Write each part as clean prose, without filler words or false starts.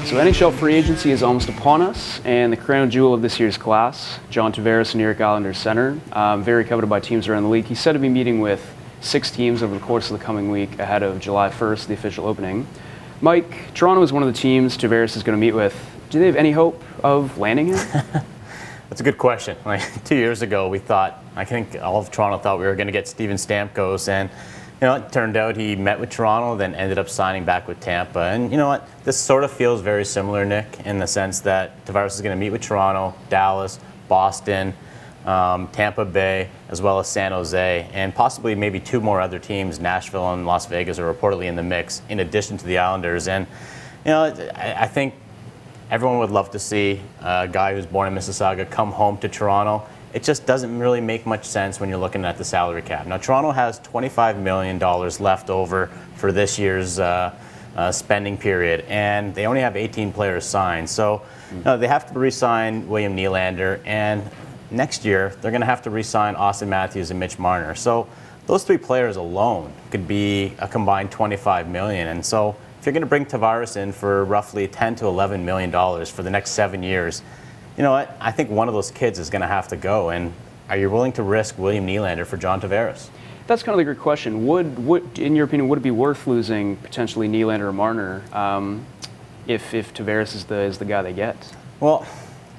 So NHL free agency is almost upon us, and the crown jewel of this year's class, John Tavares, New York Islanders center, very coveted by teams around the league. He's said to be meeting with 6 teams over the course of the coming week ahead of July 1st, the official opening. Mike, Toronto is one of the teams Tavares is going to meet with. Do they have any hope of landing him? That's a good question. Like 2 years ago, I think all of Toronto thought we were going to get Steven Stamkos, and it turned out he met with Toronto, then ended up signing back with Tampa. And you know what? This sort of feels very similar, Nick, in the sense that Tavares is going to meet with Toronto, Dallas, Boston, Tampa Bay, as well as San Jose, and possibly maybe 2 more other teams. Nashville and Las Vegas are reportedly in the mix, in addition to the Islanders. And I think everyone would love to see a guy who's born in Mississauga come home to Toronto. It just doesn't really make much sense when you're looking at the salary cap. Now, Toronto has $25 million left over for this year's spending period, and they only have 18 players signed. So they have to re-sign William Nylander, and next year they're going to have to re-sign Auston Matthews and Mitch Marner. So those 3 players alone could be a combined $25 million. And so if you're going to bring Tavares in for roughly $10 to $11 million for the next 7 years, you know what? I think one of those kids is going to have to go. And are you willing to risk William Nylander for John Tavares? That's kind of the great question. Would, in your opinion, would it be worth losing potentially Nylander or Marner if Tavares is the guy they get? Well,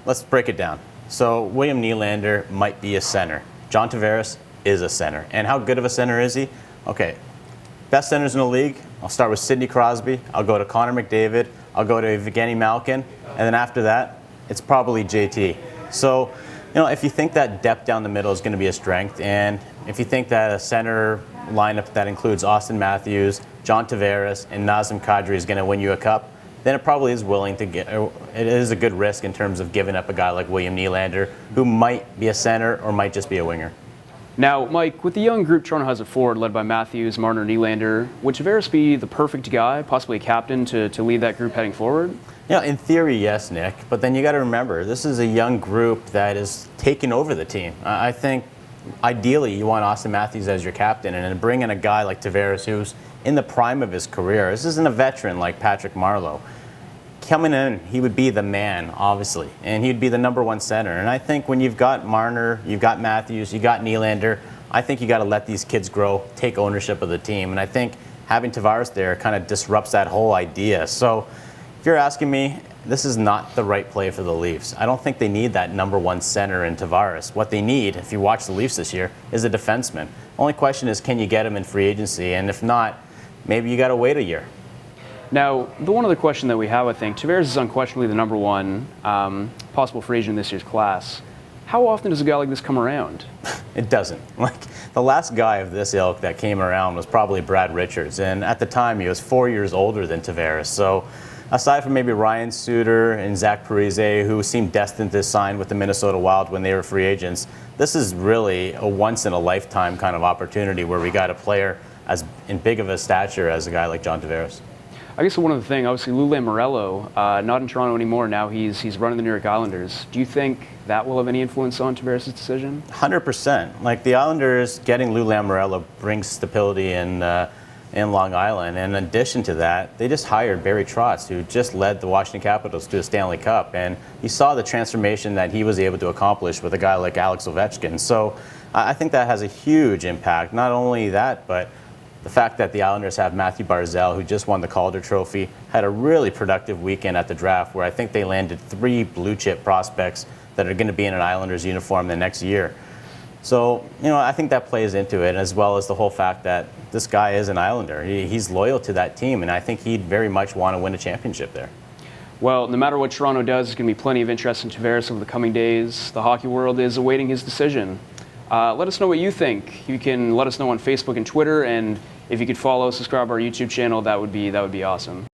let's break it down. So William Nylander might be a center. John Tavares is a center. And how good of a center is he? Okay, best centers in the league. I'll start with Sidney Crosby. I'll go to Connor McDavid. I'll go to Evgeny Malkin. And then after that, it's probably JT. So, if you think that depth down the middle is going to be a strength, and if you think that a center lineup that includes Auston Matthews, John Tavares, and Nazem Kadri is going to win you a cup, then it probably is it is a good risk in terms of giving up a guy like William Nylander, who might be a center or might just be a winger. Now, Mike, with the young group Toronto has at forward, led by Matthews, Marner, Nylander, would Tavares be the perfect guy, possibly a captain, to lead that group heading forward? In theory, yes, Nick. But then you got to remember, this is a young group that is taking over the team. I think ideally you want Auston Matthews as your captain, and then bring in a guy like Tavares who's in the prime of his career. This isn't a veteran like Patrick Marleau. Coming in, he would be the man, obviously, and he'd be the #1 center. And I think when you've got Marner, you've got Matthews, you've got Nylander, I think you got to let these kids grow, take ownership of the team. And I think having Tavares there kind of disrupts that whole idea. So if you're asking me, this is not the right play for the Leafs. I don't think they need that #1 center in Tavares. What they need, if you watch the Leafs this year, is a defenseman. Only question is, can you get him in free agency? And if not, maybe you got to wait a year. Now, the one other question that we have, I think, Tavares is unquestionably the #1 possible free agent in this year's class. How often does a guy like this come around? It doesn't. The last guy of this ilk that came around was probably Brad Richards, and at the time he was 4 years older than Tavares. So aside from maybe Ryan Suter and Zach Parise, who seemed destined to sign with the Minnesota Wild when they were free agents, this is really a once-in-a-lifetime kind of opportunity where we got a player as in big of a stature as a guy like John Tavares. I guess one other thing, obviously Lou Lamoriello, not in Toronto anymore. Now he's running the New York Islanders. Do you think that will have any influence on Tavares' decision? 100%. The Islanders getting Lou Lamoriello brings stability in Long Island. And in addition to that, they just hired Barry Trotz, who just led the Washington Capitals to a Stanley Cup. And you saw the transformation that he was able to accomplish with a guy like Alex Ovechkin. So I think that has a huge impact. Not only that, but the fact that the Islanders have Matthew Barzal, who just won the Calder Trophy, had a really productive weekend at the draft where I think they landed 3 blue-chip prospects that are going to be in an Islanders uniform the next year. So, I think that plays into it, as well as the whole fact that this guy is an Islander. He's loyal to that team, and I think he'd very much want to win a championship there. Well, no matter what Toronto does, there's going to be plenty of interest in Tavares over the coming days. The hockey world is awaiting his decision. Let us know what you think. You can let us know on Facebook and Twitter, and if you could follow, subscribe to our YouTube channel, that would be awesome.